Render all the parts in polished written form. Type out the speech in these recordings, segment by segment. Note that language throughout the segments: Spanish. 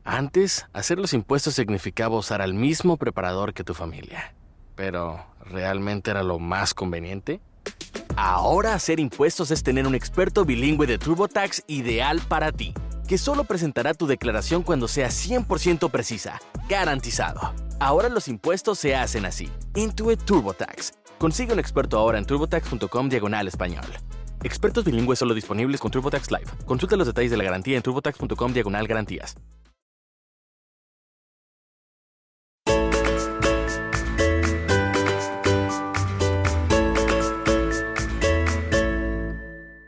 Antes, hacer los impuestos significaba usar al mismo preparador que tu familia. Pero, ¿realmente era lo más conveniente? Ahora hacer impuestos es tener un experto bilingüe de TurboTax ideal para ti, que solo presentará tu declaración cuando sea 100% precisa, garantizado. Ahora los impuestos se hacen así. Intuit TurboTax. Consigue un experto ahora en turbotax.com/español. Expertos bilingües solo disponibles con TurboTax Live. Consulta los detalles de la garantía en turbotax.com/garantías.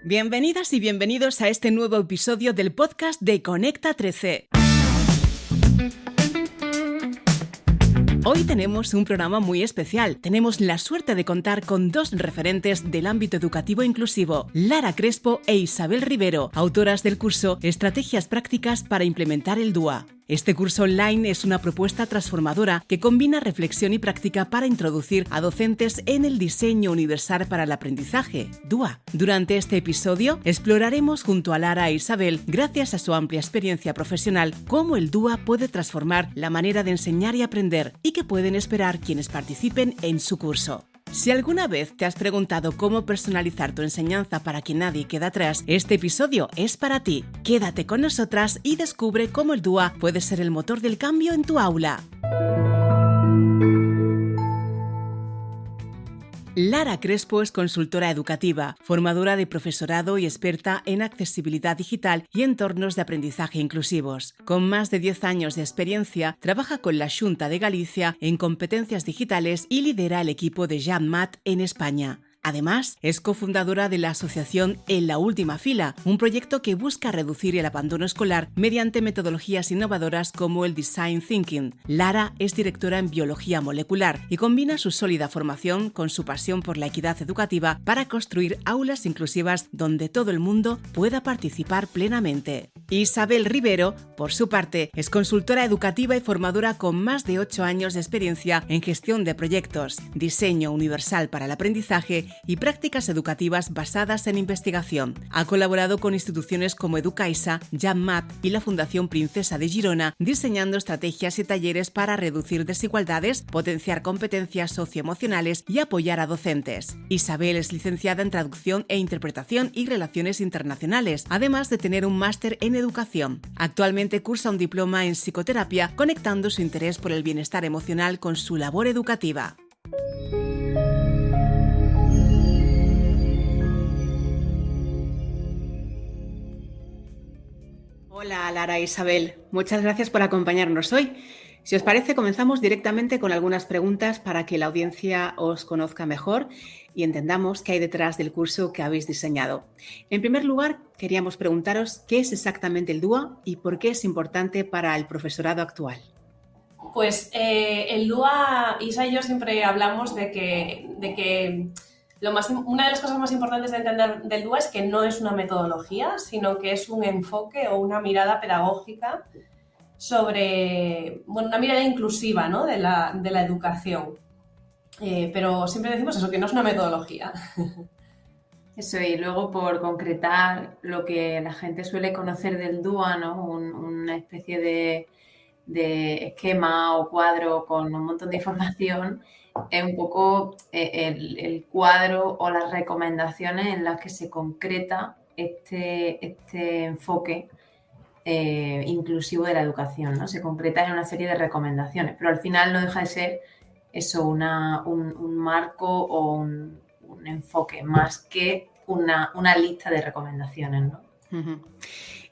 Bienvenidas y bienvenidos a este nuevo episodio del podcast de Conecta 13. Hoy tenemos un programa muy especial. Tenemos la suerte de contar con dos referentes del ámbito educativo inclusivo, Lara Crespo e Isabel Rivero, autoras del curso Estrategias Prácticas para Implementar el DUA. Este curso online es una propuesta transformadora que combina reflexión y práctica para introducir a docentes en el diseño universal para el aprendizaje, DUA. Durante este episodio exploraremos junto a Lara e Isabel, gracias a su amplia experiencia profesional, cómo el DUA puede transformar la manera de enseñar y aprender y qué pueden esperar quienes participen en su curso. Si alguna vez te has preguntado cómo personalizar tu enseñanza para que nadie quede atrás, este episodio es para ti. Quédate con nosotras y descubre cómo el DUA puede ser el motor del cambio en tu aula. Lara Crespo es consultora educativa, formadora de profesorado y experta en accesibilidad digital y entornos de aprendizaje inclusivos. Con más de 10 años de experiencia, trabaja con la Xunta de Galicia en competencias digitales y lidera el equipo de JAMMAT en España. Además, es cofundadora de la asociación En la Última Fila, un proyecto que busca reducir el abandono escolar mediante metodologías innovadoras como el Design Thinking. Lara es directora en Biología Molecular y combina su sólida formación con su pasión por la equidad educativa para construir aulas inclusivas donde todo el mundo pueda participar plenamente. Isabel Rivero, por su parte, es consultora educativa y formadora con más de 8 años de experiencia en gestión de proyectos, diseño universal para el aprendizaje y prácticas educativas basadas en investigación. Ha colaborado con instituciones como Educaisa, JAMMAT y la Fundación Princesa de Girona, diseñando estrategias y talleres para reducir desigualdades, potenciar competencias socioemocionales y apoyar a docentes. Isabel es licenciada en Traducción e Interpretación y Relaciones Internacionales, además de tener un máster en Educación. Actualmente cursa un diploma en Psicoterapia, conectando su interés por el bienestar emocional con su labor educativa. Hola Lara e Isabel, muchas gracias por acompañarnos hoy. Si os parece, comenzamos directamente con algunas preguntas para que la audiencia os conozca mejor y entendamos qué hay detrás del curso que habéis diseñado. En primer lugar, queríamos preguntaros qué es exactamente el DUA y por qué es importante para el profesorado actual. Pues el DUA, Isa y yo siempre hablamos de que una de las cosas más importantes de entender del DUA es que no es una metodología, sino que es un enfoque o una mirada pedagógica sobre, una mirada inclusiva, ¿no?, de la educación. Pero siempre decimos eso, que no es una metodología. Eso, y luego por concretar lo que la gente suele conocer del DUA, ¿no?, una especie de esquema o cuadro con un montón de información, es un poco el cuadro o las recomendaciones en las que se concreta este enfoque inclusivo de la educación, ¿no? Se concreta en una serie de recomendaciones, pero al final no deja de ser eso, un marco o un enfoque más que una lista de recomendaciones, ¿no? Uh-huh.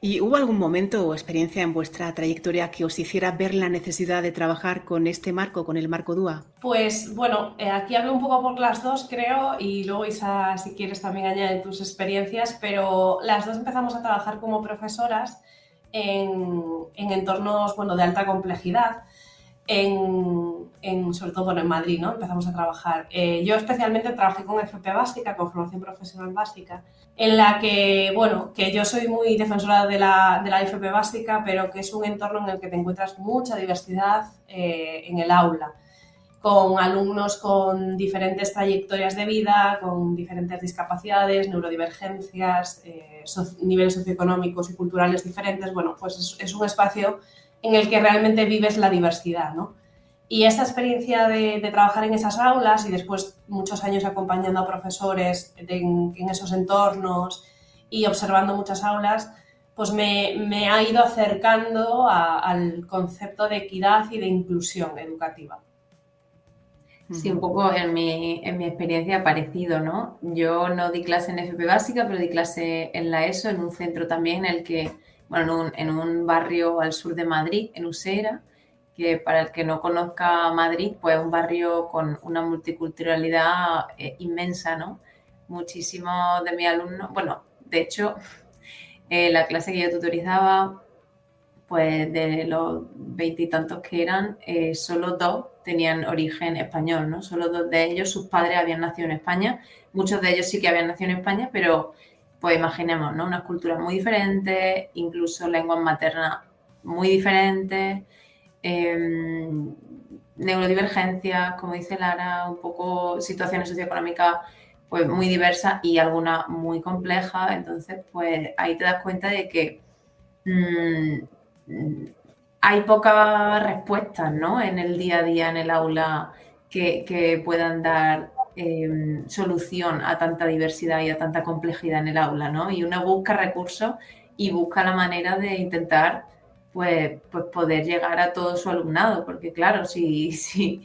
¿Y hubo algún momento o experiencia en vuestra trayectoria que os hiciera ver la necesidad de trabajar con este marco, con el marco DUA? Pues aquí hablo un poco por las dos, creo, y luego Isa, si quieres, también añade tus experiencias, pero las dos empezamos a trabajar como profesoras en entornos, de alta complejidad, sobre todo en Madrid, ¿no? Empezamos a trabajar. Yo especialmente trabajé con FP básica, con formación profesional básica, en la que yo soy muy defensora de la FP básica, pero que es un entorno en el que te encuentras mucha diversidad en el aula, con alumnos con diferentes trayectorias de vida, con diferentes discapacidades, neurodivergencias, niveles socioeconómicos y culturales diferentes. Pues es un espacio en el que realmente vives la diversidad, ¿no? Y esa experiencia de trabajar en esas aulas y después muchos años acompañando a profesores en esos entornos y observando muchas aulas, pues me ha ido acercando al concepto de equidad y de inclusión educativa. Sí, un poco en mi experiencia parecido, ¿no? Yo no di clase en FP básica, pero di clase en la ESO, en un centro también en el que, bueno, en un barrio al sur de Madrid, en Usera, que para el que no conozca Madrid, pues es un barrio con una multiculturalidad inmensa, ¿no? Muchísimos de mis alumnos, bueno, de hecho, la clase que yo tutorizaba, pues de los veintitantos que eran, solo dos tenían origen español, ¿no? Solo dos de ellos, sus padres habían nacido en España. Muchos de ellos sí que habían nacido en España, pero pues imaginemos, ¿no? Unas culturas muy diferentes, incluso lenguas maternas muy diferentes, neurodivergencias, como dice Lara, un poco situaciones socioeconómicas pues muy diversas y algunas muy complejas. Entonces, pues ahí te das cuenta de que hay pocas respuestas, ¿no? En el día a día, en el aula, que puedan dar solución a tanta diversidad y a tanta complejidad en el aula, ¿no? Y uno busca recursos y busca la manera de intentar pues poder llegar a todo su alumnado, porque claro, si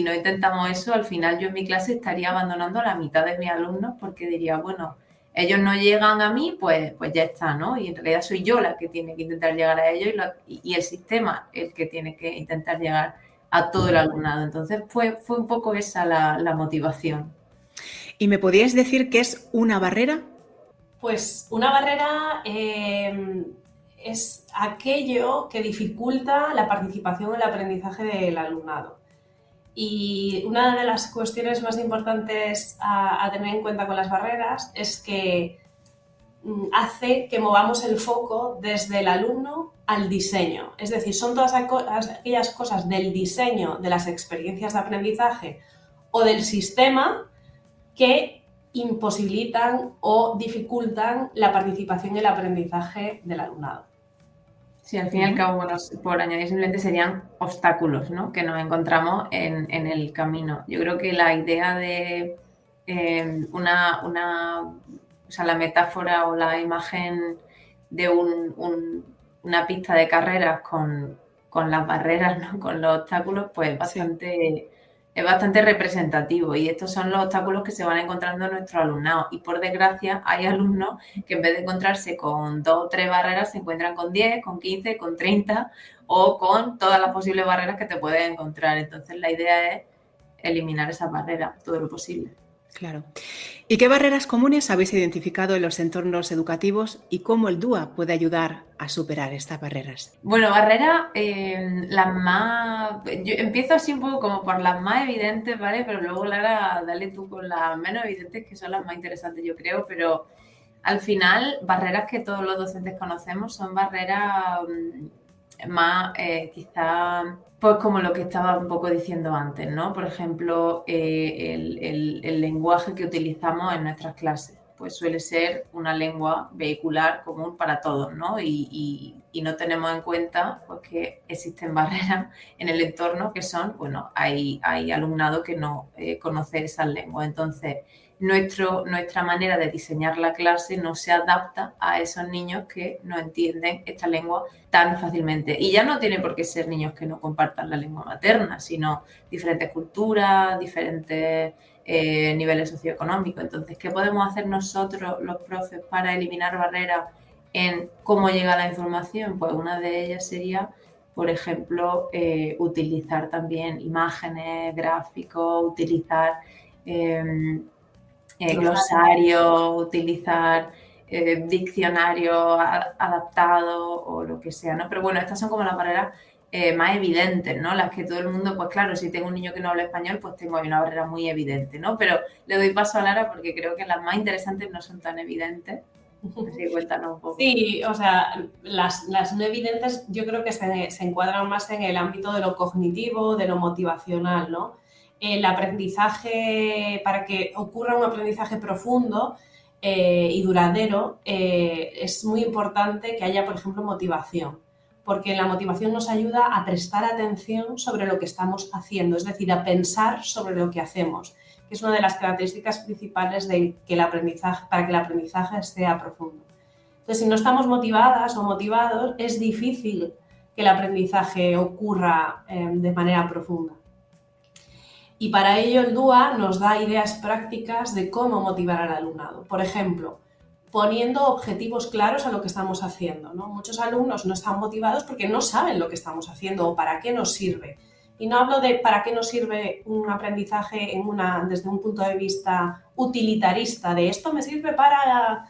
no intentamos eso, al final yo en mi clase estaría abandonando a la mitad de mis alumnos porque diría, bueno, ellos no llegan a mí, pues ya está, ¿no? Y en realidad soy yo la que tiene que intentar llegar a ellos y el sistema el que tiene que intentar llegar a todo el alumnado. Entonces fue un poco esa la motivación. ¿Y me podías decir qué es una barrera? Pues una barrera es aquello que dificulta la participación en el aprendizaje del alumnado. Y una de las cuestiones más importantes a tener en cuenta con las barreras es que hace que movamos el foco desde el alumno al diseño. Es decir, son todas aquellas cosas del diseño de las experiencias de aprendizaje o del sistema que imposibilitan o dificultan la participación y el aprendizaje del alumnado. Sí, al fin y al cabo, bueno, por añadir simplemente serían obstáculos, ¿no? Que nos encontramos en el camino. Yo creo que la idea de o sea, la metáfora o la imagen de una pista de carreras con las barreras, ¿no? Con los obstáculos, pues es bastante representativo, y estos son los obstáculos que se van encontrando en nuestro alumnado. Y por desgracia hay alumnos que en vez de encontrarse con 2 o 3 barreras se encuentran con 10, con 15, con 30 o con todas las posibles barreras que te puedes encontrar. Entonces la idea es eliminar esas barreras todo lo posible. Claro. ¿Y qué barreras comunes habéis identificado en los entornos educativos y cómo el DUA puede ayudar a superar estas barreras? Bueno, barreras, las más... Yo empiezo así un poco como por las más evidentes, ¿vale? Pero luego, Lara, dale tú con las menos evidentes, que son las más interesantes, yo creo. Pero al final, barreras que todos los docentes conocemos son barreras más quizá... Pues como lo que estaba un poco diciendo antes, ¿no? Por ejemplo, el lenguaje que utilizamos en nuestras clases, pues suele ser una lengua vehicular común para todos, ¿no? Y no tenemos en cuenta pues, que existen barreras en el entorno que son, bueno, hay alumnado que no conoce esas lenguas. Entonces, nuestra manera de diseñar la clase no se adapta a esos niños que no entienden esta lengua tan fácilmente. Y ya no tiene por qué ser niños que no compartan la lengua materna, sino diferentes culturas, diferentes niveles socioeconómicos. Entonces, ¿qué podemos hacer nosotros, los profes, para eliminar barreras en cómo llega la información? Pues una de ellas sería, por ejemplo, utilizar también imágenes, gráficos, utilizar glosarios, utilizar diccionarios adaptados o lo que sea, ¿no? Pero bueno, estas son como las barreras más evidentes, ¿no? Las que todo el mundo, pues claro, si tengo un niño que no habla español, pues tengo ahí una barrera muy evidente, ¿no? Pero le doy paso a Lara porque creo que las más interesantes no son tan evidentes. Así, cuéntanos un poco. Sí, o sea, las no evidentes yo creo que se encuadran más en el ámbito de lo cognitivo, de lo motivacional, ¿no? El aprendizaje, para que ocurra un aprendizaje profundo y duradero, es muy importante que haya, por ejemplo, motivación. porque la motivación nos ayuda a prestar atención sobre lo que estamos haciendo, es decir, a pensar sobre lo que hacemos, que es una de las características principales de que el aprendizaje, para que el aprendizaje sea profundo. Entonces, si no estamos motivadas o motivados, es difícil que el aprendizaje ocurra de manera profunda. Y para ello el DUA nos da ideas prácticas de cómo motivar al alumnado. Por ejemplo, poniendo objetivos claros a lo que estamos haciendo, ¿no? Muchos alumnos no están motivados porque no saben lo que estamos haciendo o para qué nos sirve. Y no hablo de para qué nos sirve un aprendizaje desde un punto de vista utilitarista, de esto me sirve para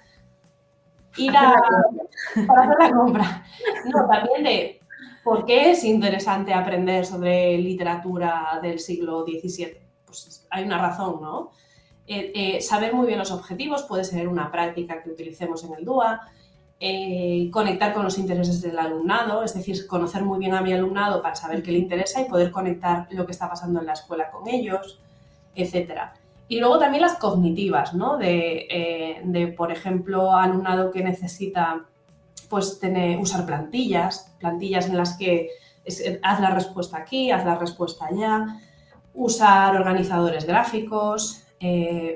para hacer la compra. No, también de por qué es interesante aprender sobre literatura del siglo XVII. Pues hay una razón, ¿no? Saber muy bien los objetivos puede ser una práctica que utilicemos en el DUA, conectar con los intereses del alumnado, es decir, conocer muy bien a mi alumnado para saber qué le interesa y poder conectar lo que está pasando en la escuela con ellos, etcétera. Y luego también las cognitivas, ¿no? Por ejemplo, alumnado que necesita pues, usar plantillas en las que haz la respuesta aquí, haz la respuesta allá, usar organizadores gráficos,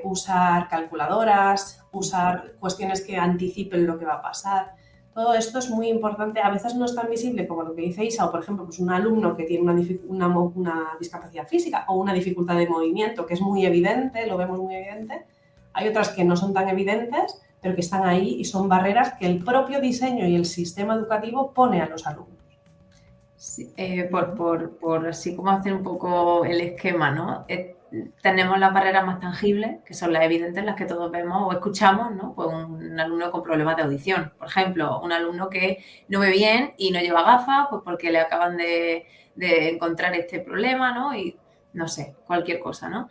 usar calculadoras, usar cuestiones que anticipen lo que va a pasar. Todo esto es muy importante. A veces no es tan visible como lo que dice Isa, o por ejemplo, pues un alumno que tiene una discapacidad física o una dificultad de movimiento, que es muy evidente, lo vemos muy evidente. Hay otras que no son tan evidentes, pero que están ahí y son barreras que el propio diseño y el sistema educativo pone a los alumnos. Sí, por así como hacer un poco el esquema, ¿no? Tenemos las barreras más tangibles, que son las evidentes, las que todos vemos o escuchamos, ¿no? Pues un alumno con problemas de audición, por ejemplo, un alumno que no ve bien y no lleva gafas, pues porque le acaban de encontrar este problema, ¿no? Y no sé, cualquier cosa, ¿no?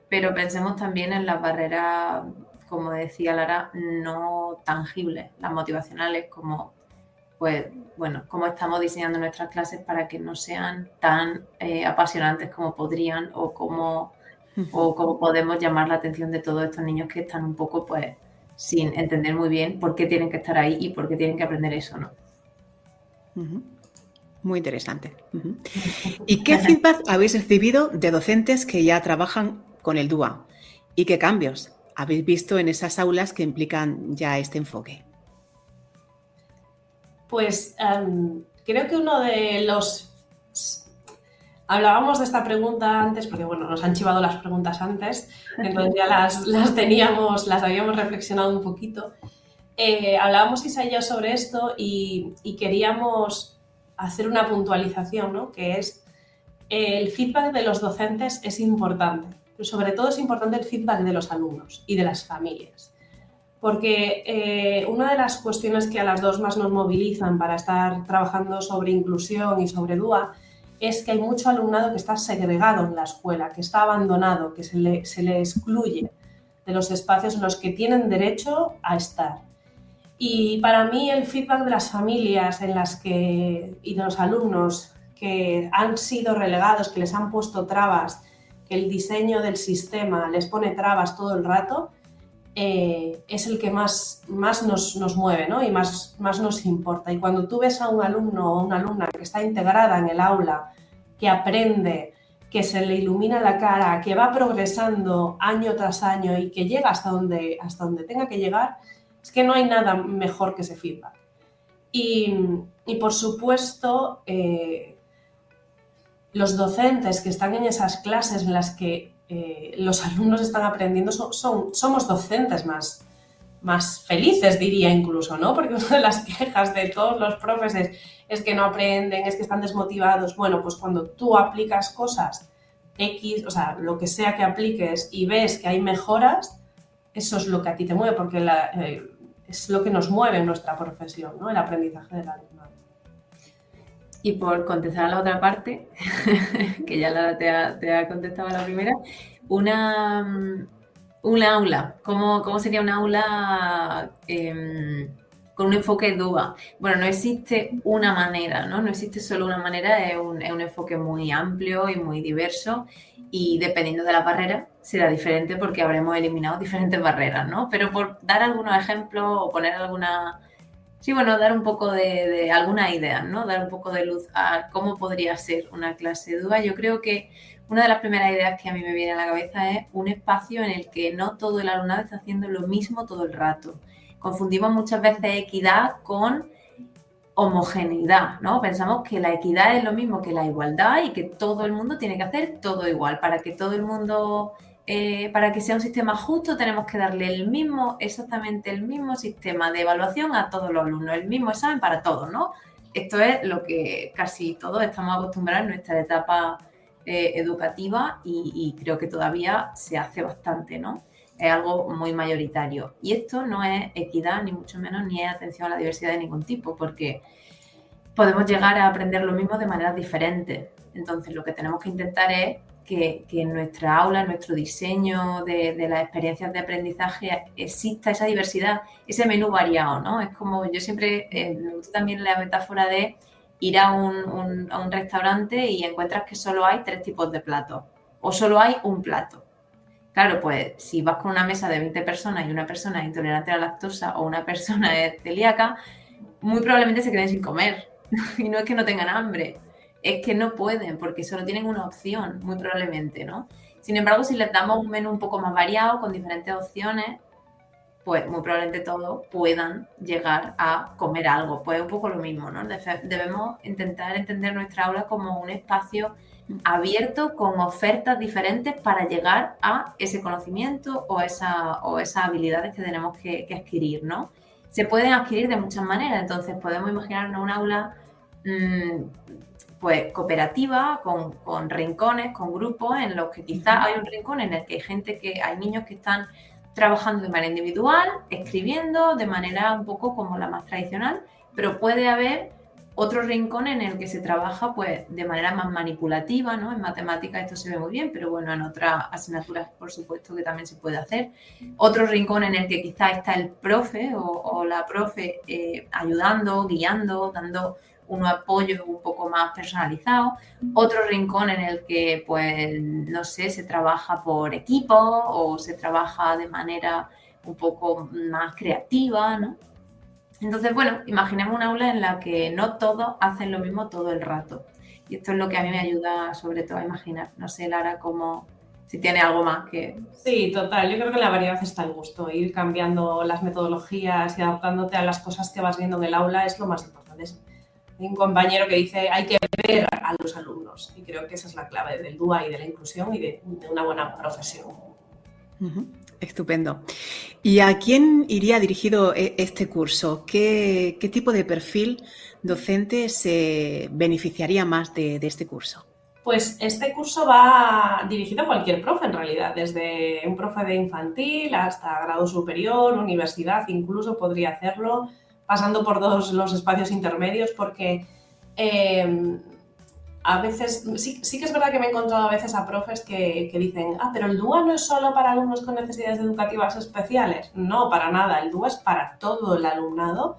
Pero pensemos también en las barreras, como decía Lara, no tangibles, las motivacionales, como pues bueno, cómo estamos diseñando nuestras clases para que no sean tan apasionantes como podrían o cómo podemos llamar la atención de todos estos niños que están un poco pues sin entender muy bien por qué tienen que estar ahí y por qué tienen que aprender eso, ¿no? Muy interesante. ¿Y qué feedback habéis recibido de docentes que ya trabajan con el DUA? ¿Y qué cambios habéis visto en esas aulas que implican ya este enfoque? Pues creo que uno de los... Hablábamos de esta pregunta antes, porque bueno, nos han chivado las preguntas antes, entonces ya las habíamos reflexionado un poquito. Hablábamos Isa y yo sobre esto y queríamos hacer una puntualización, ¿no? Que es el feedback de los docentes es importante, pero sobre todo es importante el feedback de los alumnos y de las familias. Porque una de las cuestiones que a las dos más nos movilizan para estar trabajando sobre inclusión y sobre DUA es que hay mucho alumnado que está segregado en la escuela, que está abandonado, que se le excluye de los espacios en los que tienen derecho a estar. Y para mí el feedback de las familias y de los alumnos que han sido relegados, que les han puesto trabas, que el diseño del sistema les pone trabas todo el rato, es el que más nos mueve, ¿no? Y más nos importa. Y cuando tú ves a un alumno o una alumna que está integrada en el aula, que aprende, que se le ilumina la cara, que va progresando año tras año y que llega hasta donde tenga que llegar, es que no hay nada mejor que ese feedback. Y por supuesto, los docentes que están en esas clases en las que los alumnos están aprendiendo, somos docentes más felices, diría incluso, ¿no? Porque una de las quejas de todos los profes es que no aprenden, es que están desmotivados. Bueno, pues cuando tú aplicas cosas X, o sea, lo que sea que apliques y ves que hay mejoras, eso es lo que a ti te mueve, porque es lo que nos mueve en nuestra profesión, ¿no? El aprendizaje del alumnado. Y por contestar a la otra parte, que ya Lara te ha contestado a la primera, un aula, ¿cómo sería un aula con un enfoque DUA? Bueno, no existe una manera, ¿no? No existe solo una manera, es un enfoque muy amplio y muy diverso y dependiendo de la barrera será diferente porque habremos eliminado diferentes barreras, ¿no? Pero por dar algunos ejemplos o poner alguna Sí, bueno, dar un poco de algunas ideas, ¿no? Dar un poco de luz a cómo podría ser una clase DUA. Yo creo que una de las primeras ideas que a mí me viene a la cabeza es un espacio en el que no todo el alumnado está haciendo lo mismo todo el rato. Confundimos muchas veces equidad con homogeneidad, ¿no? Pensamos que la equidad es lo mismo que la igualdad y que todo el mundo tiene que hacer todo igual. Para que todo el mundo, para que sea un sistema justo, tenemos que darle exactamente el mismo sistema de evaluación a todos los alumnos, el mismo examen para todos, ¿no? Esto es lo que casi todos estamos acostumbrados en nuestra etapa educativa y creo que todavía se hace bastante, ¿no? Es algo muy mayoritario. Y esto no es equidad, ni mucho menos, ni es atención a la diversidad de ningún tipo, porque podemos llegar a aprender lo mismo de maneras diferentes. Entonces, lo que tenemos que intentar es que en nuestra aula, en nuestro diseño de las experiencias de aprendizaje, exista esa diversidad, ese menú variado, ¿no? Es como yo siempre, me gusta también la metáfora de ir a un restaurante y encuentras que solo hay 3 tipos de platos o solo hay un plato. Claro, pues si vas con una mesa de 20 personas y una persona es intolerante a la lactosa o una persona es celíaca, muy probablemente se queden sin comer. Y no es que no tengan hambre, es que no pueden porque solo tienen una opción, muy probablemente, ¿no? Sin embargo, si les damos un menú un poco más variado, con diferentes opciones, pues muy probablemente todos puedan llegar a comer algo. Pues un poco lo mismo, ¿no? Debemos intentar entender nuestra aula como un espacio abierto con ofertas diferentes para llegar a ese conocimiento o esas habilidades que tenemos que adquirir, ¿no? Se pueden adquirir de muchas maneras, entonces podemos imaginarnos un aula pues cooperativa, con rincones, con grupos en los que quizás hay un rincón en el que hay niños que están trabajando de manera individual, escribiendo de manera un poco como la más tradicional, pero puede haber otro rincón en el que se trabaja pues de manera más manipulativa, ¿no? En matemáticas esto se ve muy bien, pero bueno, en otras asignaturas por supuesto que también se puede hacer. Otro rincón en el que quizás está el profe o la profe ayudando, guiando, dando un apoyo un poco más personalizado. Otro rincón en el que, pues, no sé, se trabaja por equipo o se trabaja de manera un poco más creativa, ¿no? Entonces, bueno, imaginemos un aula en la que no todos hacen lo mismo todo el rato. Y esto es lo que a mí me ayuda sobre todo a imaginar. No sé, Lara, si tiene algo más que... Sí, total. Yo creo que en la variedad está el gusto. Ir cambiando las metodologías y adaptándote a las cosas que vas viendo en el aula es lo más importante. Hay un compañero que dice hay que ver a los alumnos y creo que esa es la clave del DUA y de la inclusión y de una buena profesión. Estupendo. ¿Y a quién iría dirigido este curso? ¿Qué tipo de perfil docente se beneficiaría más de este curso? Pues este curso va dirigido a cualquier profe en realidad, desde un profe de infantil hasta grado superior, universidad, incluso podría hacerlo, pasando por todos los espacios intermedios, porque a veces, sí que es verdad que me he encontrado a veces a profes que dicen, pero el DUA no es solo para alumnos con necesidades educativas especiales. No, para nada, el DUA es para todo el alumnado,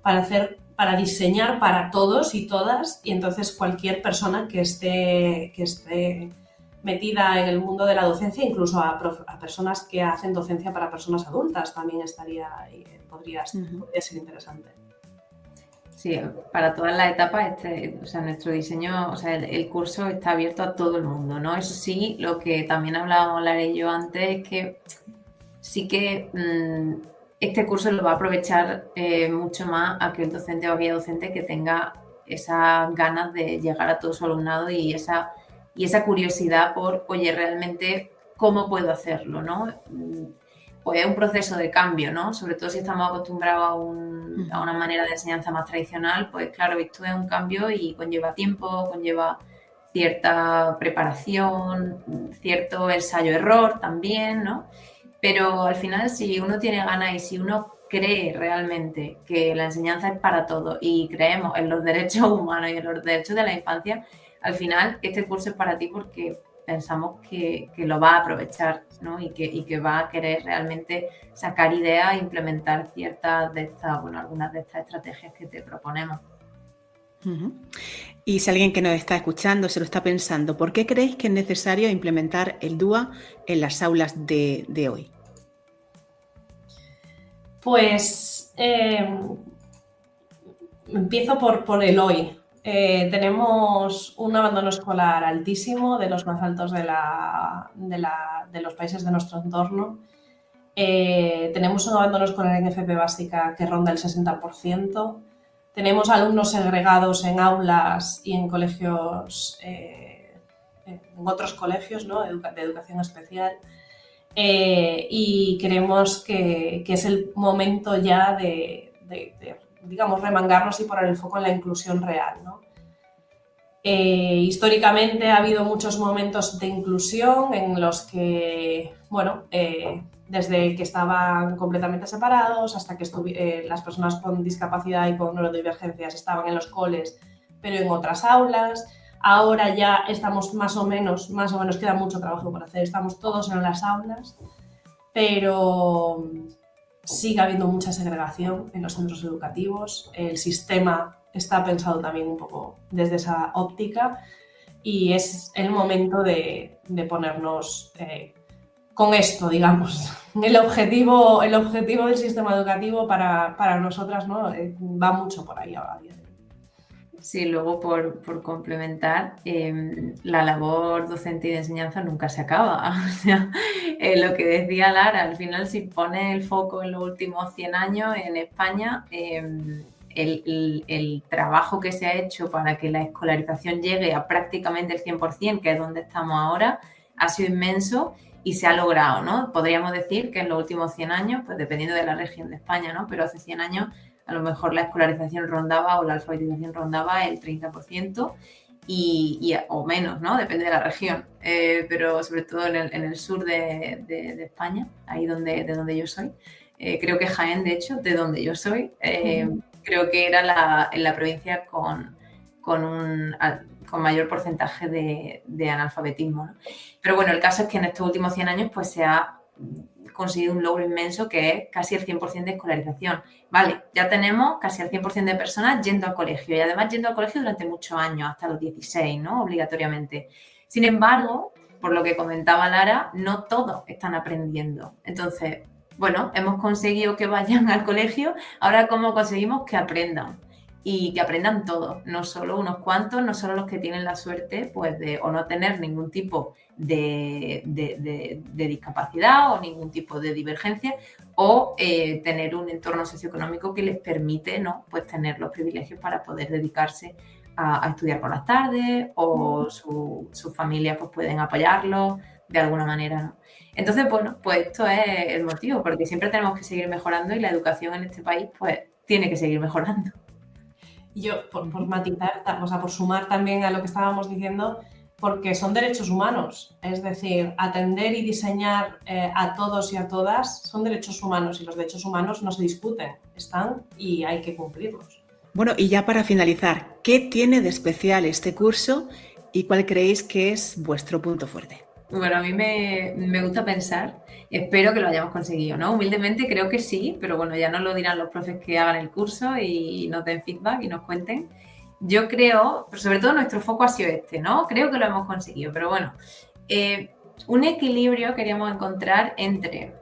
para diseñar para todos y todas, y entonces cualquier persona que esté metida en el mundo de la docencia, incluso a personas que hacen docencia para personas adultas, también podría ser interesante. Sí, para todas las etapas, nuestro diseño, el curso está abierto a todo el mundo, ¿no? Eso sí, lo que también hablábamos Lara y yo antes es que sí que este curso lo va a aprovechar mucho más aquel docente o aquella docente que tenga esas ganas de llegar a todo su alumnado y esa curiosidad por, oye, realmente, ¿cómo puedo hacerlo, no? Pues es un proceso de cambio, ¿no? Sobre todo si estamos acostumbrados a una manera de enseñanza más tradicional, pues claro, esto es un cambio y conlleva tiempo, conlleva cierta preparación, cierto ensayo-error también, ¿no? Pero al final, si uno tiene ganas y si uno cree realmente que la enseñanza es para todos y creemos en los derechos humanos y en los derechos de la infancia, al final este curso es para ti porque pensamos que lo va a aprovechar, ¿no? Y que va a querer realmente sacar ideas e implementar algunas de estas estrategias que te proponemos. Uh-huh. Y si alguien que nos está escuchando se lo está pensando, ¿por qué creéis que es necesario implementar el DUA en las aulas de hoy? Pues empiezo por el hoy. Tenemos un abandono escolar altísimo, de los más altos de los países de nuestro entorno. Tenemos un abandono escolar en FP básica que ronda el 60%. Tenemos alumnos segregados en aulas y en colegios, en otros colegios, ¿no? de educación especial. Y creemos que es el momento ya de, digamos, remangarnos y poner el foco en la inclusión real, ¿no? Históricamente ha habido muchos momentos de inclusión en los que, bueno, desde que estaban completamente separados hasta que las personas con discapacidad y con neurodivergencias estaban en los coles, pero en otras aulas. Ahora ya estamos más o menos, queda mucho trabajo por hacer, estamos todos en las aulas, pero sigue habiendo mucha segregación en los centros educativos. El sistema está pensado también un poco desde esa óptica y es el momento de ponernos con esto, digamos. El objetivo del sistema educativo para nosotras, ¿no? Va mucho por ahí ahora. Sí, luego por complementar, la labor docente y de enseñanza nunca se acaba. O sea, lo que decía Lara, al final si pones el foco en los últimos 100 años en España, el trabajo que se ha hecho para que la escolarización llegue a prácticamente el 100%, que es donde estamos ahora, ha sido inmenso y se ha logrado, ¿no? Podríamos decir que en los últimos 100 años, pues dependiendo de la región de España, ¿no? Pero hace 100 años a lo mejor la escolarización rondaba o la alfabetización rondaba el 30% o menos, ¿no? Depende de la región, pero sobre todo en el sur de España, ahí de donde yo soy. Creo que Jaén, de hecho, de donde yo soy, creo que era en la provincia con mayor porcentaje de analfabetismo, ¿no? Pero bueno, el caso es que en estos últimos 100 años pues se ha conseguido un logro inmenso que es casi el 100% de escolarización. Vale, ya tenemos casi el 100% de personas yendo al colegio y además yendo al colegio durante muchos años, hasta los 16, ¿no? Obligatoriamente. Sin embargo, por lo que comentaba Lara, no todos están aprendiendo. Entonces, bueno, hemos conseguido que vayan al colegio, ahora ¿cómo conseguimos que aprendan? Y que aprendan todos, no solo unos cuantos, no solo los que tienen la suerte pues, de o no tener ningún tipo de discapacidad o ningún tipo de divergencia o tener un entorno socioeconómico que les permite, ¿no? Pues tener los privilegios para poder dedicarse a estudiar por las tardes o sus familias pues, pueden apoyarlos de alguna manera, ¿no? Entonces, bueno, pues esto es el motivo, porque siempre tenemos que seguir mejorando y la educación en este país pues tiene que seguir mejorando. Yo, por matizar, o sea, por sumar también a lo que estábamos diciendo, porque son derechos humanos, es decir, atender y diseñar a todos y a todas son derechos humanos y los derechos humanos no se discuten, están y hay que cumplirlos. Bueno, y ya para finalizar, ¿qué tiene de especial este curso y cuál creéis que es vuestro punto fuerte? Bueno, a mí me gusta pensar, espero que lo hayamos conseguido, ¿no? Humildemente creo que sí, pero bueno, ya nos lo dirán los profes que hagan el curso y nos den feedback y nos cuenten. Yo creo, pero sobre todo nuestro foco ha sido ¿no? Creo que lo hemos conseguido, pero bueno, un equilibrio queríamos encontrar entre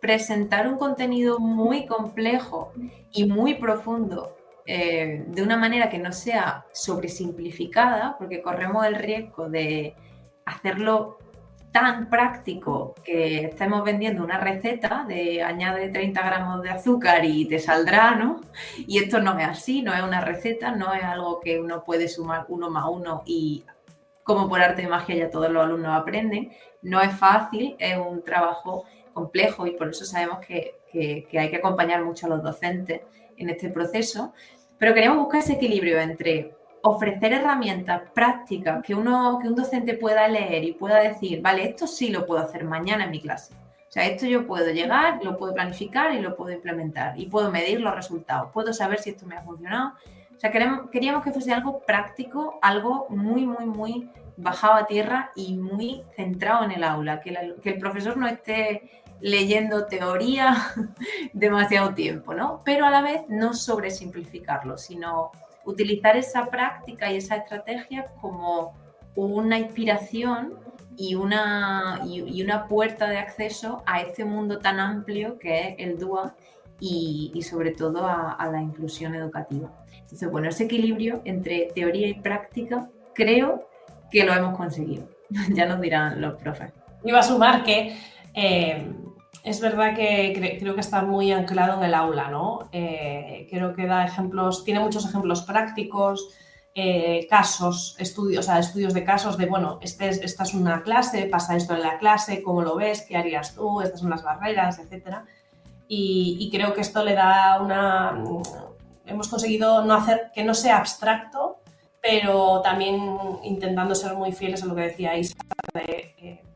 presentar un contenido muy complejo y muy profundo de una manera que no sea sobresimplificada, porque corremos el riesgo de hacerlo tan práctico que estemos vendiendo una receta de añade 30 gramos de azúcar y te saldrá, ¿no? Y esto no es así, no es una receta, no es algo que uno puede sumar 1 más 1 y como por arte de magia ya todos los alumnos aprenden. No es fácil, es un trabajo complejo y por eso sabemos que hay que acompañar mucho a los docentes en este proceso, pero queremos buscar ese equilibrio entre ofrecer herramientas prácticas que un docente pueda leer y pueda decir, vale, esto sí lo puedo hacer mañana en mi clase. O sea, esto yo puedo llegar, lo puedo planificar y lo puedo implementar y puedo medir los resultados, puedo saber si esto me ha funcionado. O sea, queríamos que fuese algo práctico, algo muy, muy, muy bajado a tierra y muy centrado en el aula, que el profesor no esté leyendo teoría demasiado tiempo, ¿no? Pero a la vez no sobresimplificarlo, sino utilizar esa práctica y esa estrategia como una inspiración y una puerta de acceso a este mundo tan amplio que es el DUA y sobre todo a la inclusión educativa. Entonces, bueno, ese equilibrio entre teoría y práctica creo que lo hemos conseguido. Ya nos dirán los profes. Iba a sumar que es verdad que creo que está muy anclado en el aula, ¿no? Creo que da ejemplos, tiene muchos ejemplos prácticos, casos, estudios de casos de, bueno, esta es una clase, pasa esto en la clase, ¿cómo lo ves? ¿Qué harías tú? Estas son las barreras, etcétera. Y creo que esto le da hemos conseguido no hacer que no sea abstracto, pero también intentando ser muy fieles a lo que decía Isa,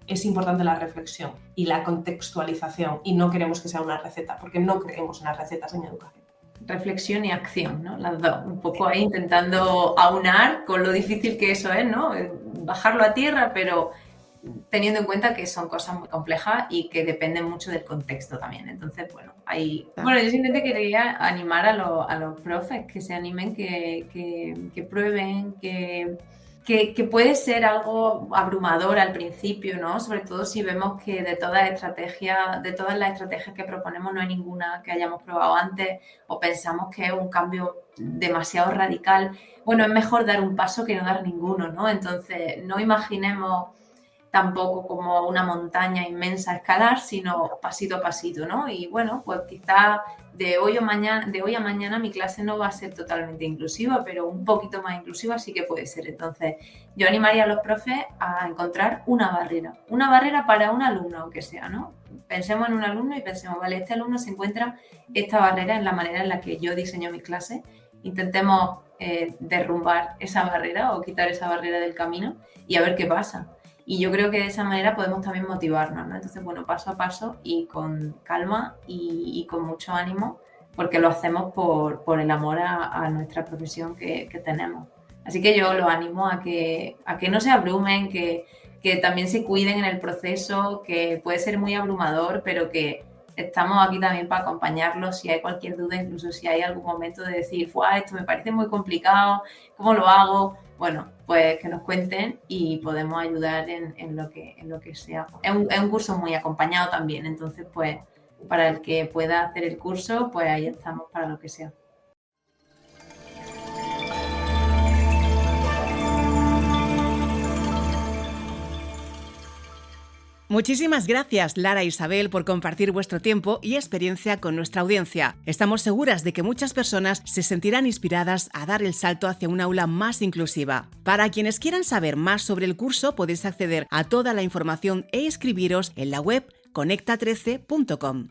es importante la reflexión y la contextualización, y no queremos que sea una receta, porque no creemos en las recetas en educación. Reflexión y acción, ¿no? Las dos, un poco ahí intentando aunar con lo difícil que eso es, ¿no? Bajarlo a tierra, pero teniendo en cuenta que son cosas muy complejas y que dependen mucho del contexto también. Entonces, bueno, Bueno, yo simplemente quería animar a los profes que se animen, que prueben, que puede ser algo abrumador al principio, ¿no? Sobre todo si vemos que de todas las estrategias que proponemos no hay ninguna que hayamos probado antes o pensamos que es un cambio demasiado radical. Bueno, es mejor dar un paso que no dar ninguno, ¿no? Entonces, no imaginemos tampoco como una montaña inmensa a escalar, sino pasito a pasito, ¿no? Y bueno, pues quizás de hoy a mañana mi clase no va a ser totalmente inclusiva, pero un poquito más inclusiva sí que puede ser. Entonces, yo animaría a los profes a encontrar una barrera para un alumno, aunque sea, ¿no? Pensemos en un alumno y pensemos, vale, este alumno se encuentra esta barrera en la manera en la que yo diseño mi clase. Intentemos derrumbar esa barrera o quitar esa barrera del camino y a ver qué pasa. Y yo creo que de esa manera podemos también motivarnos, ¿no? Entonces, bueno, paso a paso y con calma y con mucho ánimo, porque lo hacemos por el amor a nuestra profesión que tenemos. Así que yo los animo a que no se abrumen, que también se cuiden en el proceso, que puede ser muy abrumador, pero que estamos aquí también para acompañarlos si hay cualquier duda, incluso si hay algún momento de decir, esto me parece muy complicado, ¿cómo lo hago? Bueno, pues que nos cuenten y podemos ayudar en lo que sea. Es un curso muy acompañado también, entonces pues para el que pueda hacer el curso, pues ahí estamos para lo que sea. Muchísimas gracias, Lara e Isabel, por compartir vuestro tiempo y experiencia con nuestra audiencia. Estamos seguras de que muchas personas se sentirán inspiradas a dar el salto hacia un aula más inclusiva. Para quienes quieran saber más sobre el curso, podéis acceder a toda la información e inscribiros en la web conecta13.com.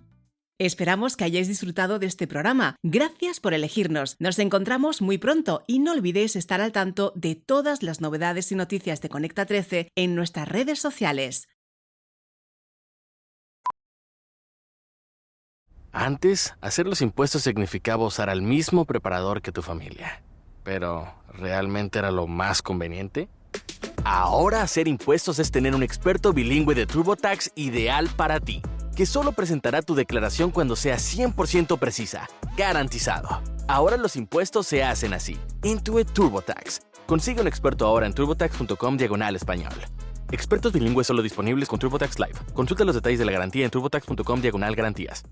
Esperamos que hayáis disfrutado de este programa. Gracias por elegirnos. Nos encontramos muy pronto y no olvidéis estar al tanto de todas las novedades y noticias de Conecta 13 en nuestras redes sociales. Antes, hacer los impuestos significaba usar al mismo preparador que tu familia. Pero, ¿realmente era lo más conveniente? Ahora hacer impuestos es tener un experto bilingüe de TurboTax ideal para ti, que solo presentará tu declaración cuando sea 100% precisa, garantizado. Ahora los impuestos se hacen así. Intuit TurboTax. Consigue un experto ahora en turbotax.com/español. Expertos bilingües solo disponibles con TurboTax Live. Consulta los detalles de la garantía en turbotax.com/garantías.